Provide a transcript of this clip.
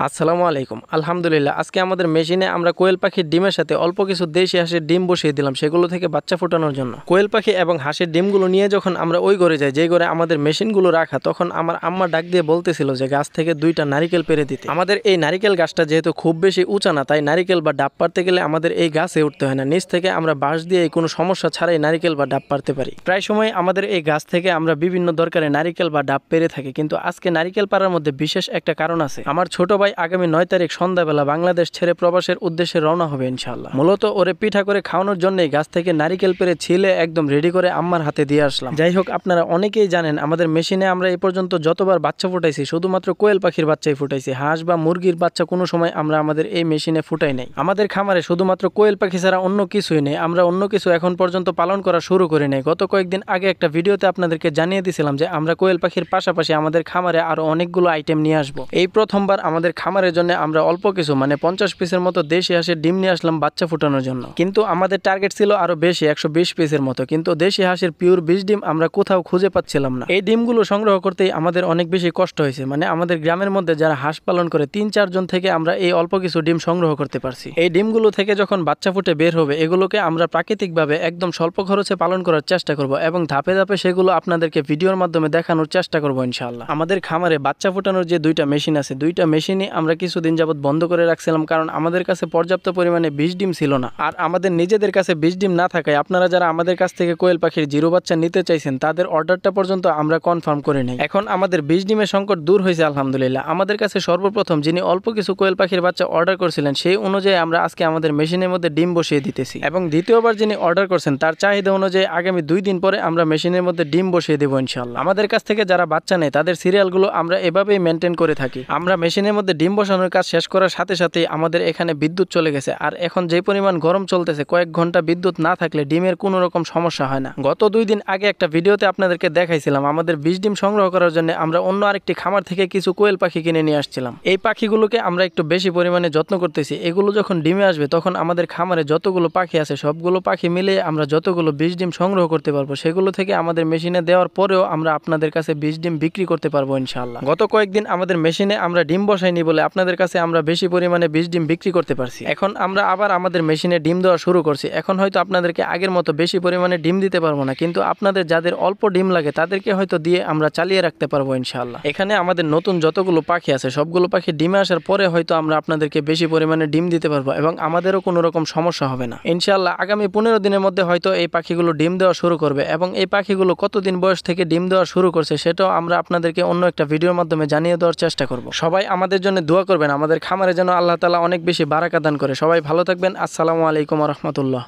আসসালামু আলাইকুম। আলহামদুলিল্লাহ, আজকে আমাদের মেশিনে আমরা কোয়েল পাখির ডিমের সাথে অল্প কিছু দেশি হাঁসের ডিম বসিয়ে দিলাম সেগুলো থেকে বাচ্চা ফোটানোর জন্য। কোয়েল পাখি এবং হাঁসের ডিমগুলো নিয়ে যখন আমরা ওই ঘরে যাই, যে ঘরে আমাদের মেশিনগুলো রাখা, তখন আমার আম্মা ডাক দিয়ে বলতেছিল যে গাছ থেকে 2টা নারিকেল পেরে দিতে। আমাদের এই নারিকেল গাছটা যেহেতু খুব বেশি উঁচা না, তাই নারিকেল বা ডাব পারতে গেলে আমাদের এই গাছে উঠতে হয় না, নিচ থেকে আমরা বাঁশ দিয়ে কোনো সমস্যা ছাড়াই নারিকেল বা ডাব পারতে পারি। প্রায় সময় আমাদের এই গাছ থেকে আমরা বিভিন্ন দরকারে নারিকেল বা ডাব পেরে থাকি, কিন্তু আজকে নারিকেল পাড়ার মধ্যে বিশেষ একটা কারণ আছে। আমার ছোট ভাই আগামী 9 তারিখ সন্ধ্যাবেলা বাংলাদেশ ছেড়ে প্রবাসের উদ্দেশ্যে রওনা হবে ইনশাআল্লাহ। মূলত ওরে পিঠা করে খাওয়ানোর জন্যই গাছ থেকে নারিকেল পেরে ছিলে একদম রেডি করে আম্মার হাতে দিয়ে আসলাম। যাই হোক, আপনারা অনেকেই জানেন আমাদের মেশিনে আমরা এই পর্যন্ত যতবার বাচ্চা ফুটাইছি শুধুমাত্র কোয়েল পাখির বাচ্চাই ফুটাইছি, হাঁস বা মুরগির বাচ্চা কোনো সময় আমরা আমাদের এই মেশিনে ফুটাই নাই। আমাদের খামারে শুধুমাত্র কোয়েল পাখি ছাড়া অন্য কিছুই নেই, আমরা অন্য কিছু এখন পর্যন্ত পালন করা শুরু করে নেই। গত কয়েকদিন আগে একটা ভিডিওতে আপনাদেরকে জানিয়ে দিয়েছিলাম যে আমরা কোয়েল পাখির পাশাপাশি আমাদের খামারে আরো অনেকগুলো আইটেম নিয়ে আসবো। এই প্রথমবার আমাদের খামারের জন্য আমরা অল্প কিছু 50 পিসের মতো দেশি হাঁসের ডিম নিয়ে আসলাম বাচ্চা ফুটানোর জন্য, কিন্তু আমাদের টার্গেট ছিল আরো বেশি 120 পিসের মতো, কিন্তু দেশি হাঁসের পিওর 20 ডিম আমরা কোথাও খুঁজে পাচ্ছিলাম না। এই ডিমগুলো সংগ্রহ করতেই আমাদের অনেক বেশি কষ্ট হয়েছে, আমাদের গ্রামের মধ্যে যারা হাঁস পালন করে 3-4 জন থেকে আমরা এই অল্প কিছু ডিম সংগ্রহ করতে পারছি। এই ডিমগুলো থেকে যখন বাচ্চা ফুটে বের হবে, এগুলোকে আমরা প্রাকৃতিকভাবে একদম স্বল্প খরচে পালন করার চেষ্টা করব এবং ধাপে ধাপে সেগুলো আপনাদেরকে ভিডিওর মাধ্যমে দেখানোর চেষ্টা করব ইনশাআল্লাহ। আমাদের খামারে বাচ্চা ফুটানোর যে 2টা মেশিন আছে, 2টা মেশিনই আমরা কিছুদিন যাবত বন্ধ করে রাখছিলাম, কারণ আমাদের কাছে পর্যাপ্ত পরিমাণে 20 ডিম ছিল না। আর আমাদের নিজেদের কাছে 20 ডিম না থাকায় আপনারা যারা আমাদের কাছ থেকে কোয়েল পাখির জিরো বাচ্চা নিতে চাইছেন, তাদের অর্ডারটা পর্যন্ত আমরা কনফার্ম করে নেই। এখন আমাদের 20 ডিমের সংকট দূর হয়েছে আলহামদুলিল্লাহ। আমাদের কাছে সর্বপ্রথম যিনি অল্প কিছু কোয়েল পাখির বাচ্চা অর্ডার করছিলেন, সেই অনুযায়ী আমরা আজকে আমাদের মেশিনের মধ্যে ডিম বসিয়ে দিতেছি, এবং দ্বিতীয়বার যিনি অর্ডার করছেন তার চাহিদা অনুযায়ী আগামী 2 দিন পরে আমরা মেশিনের মধ্যে ডিম বসিয়ে দেবো ইনশাআল্লাহ। আমাদের কাছ থেকে যারা বাচ্চা নেয় তাদের সিরিয়ালগুলো আমরা এভাবেই মেনটেন করে থাকি। আমরা মেশিনের মধ্যে ডিম বসানোর কাজ শেষ করার সাথে সাথে আমাদের এখানে বিদ্যুৎ চলে গেছে, আর এখন যে পরিমাণ গরম চলতেছে, কয়েক ঘন্টা বিদ্যুৎ না থাকলে ডিমের কোনো রকম সমস্যা হয় না। গত 2 দিন আগে একটা ভিডিওতে আপনাদেরকে দেখাইছিলাম আমাদের 20 ডিম সংগ্রহ করার জন্য আমরা অন্য আরেকটি খামার থেকে কিছু কোয়েল পাখি কিনে নিয়ে আসছিলাম। এই পাখিগুলোকে আমরা একটু বেশি পরিমাণে যত্ন করতেছি। এগুলো যখন ডিমে আসবে তখন আমাদের খামারে যতগুলো পাখি আছে সবগুলো পাখি মিলে আমরা যতগুলো 20 ডিম সংগ্রহ করতে পারবো, সেগুলো থেকে আমাদের মেশিনে দেওয়ার পরেও আমরা আপনাদের কাছে 20 ডিম বিক্রি করতে পারবো ইনশাআল্লাহ। গত কয়েকদিন আমাদের মেশিনে আমরা ডিম বসাইনি বলে আপনাদের কাছে আমরা বেশি পরিমাণে 20 ডিম বিক্রি করতে পারছি। এখন আমরা আবার আমাদের মেশিনে ডিম দেওয়া শুরু করছি। এখন হয়তো আপনাদেরকে আগের মতো বেশি পরিমাণে ডিম দিতে পারবো না, কিন্তু আপনাদের যাদের অল্প ডিম লাগে তাদেরকে হয়তো দিয়ে আমরা চালিয়ে রাখতে পারবো ইনশাআল্লাহ। এখানে আমাদের নতুন যতগুলো পাখি আছে সবগুলো পাখি ডিমে আসার পরে হয়তো আমরা আপনাদেরকে বেশি পরিমাণে ডিম দিতে পারবো এবং আমাদেরও কোনো রকম সমস্যা হবে না ইনশাআল্লাহ। আগামী 15 দিনের মধ্যে হয়তো এই পাখিগুলো ডিম দেওয়া শুরু করবে, এবং এই পাখিগুলো কতদিন বয়স থেকে ডিম দেওয়া শুরু করছে সেটাও আমরা আপনাদেরকে অন্য একটা ভিডিওর মাধ্যমে জানিয়ে দেওয়ার চেষ্টা করব। সবাই আমাদের জন্য দোয়া করবেন, আমাদের খামারে যেন আল্লাহ তাআলা অনেক বেশি বারাকা দান করে। সবাই ভালো থাকবেন। আসসালামু আলাইকুম ওয়া রাহমাতুল্লাহ।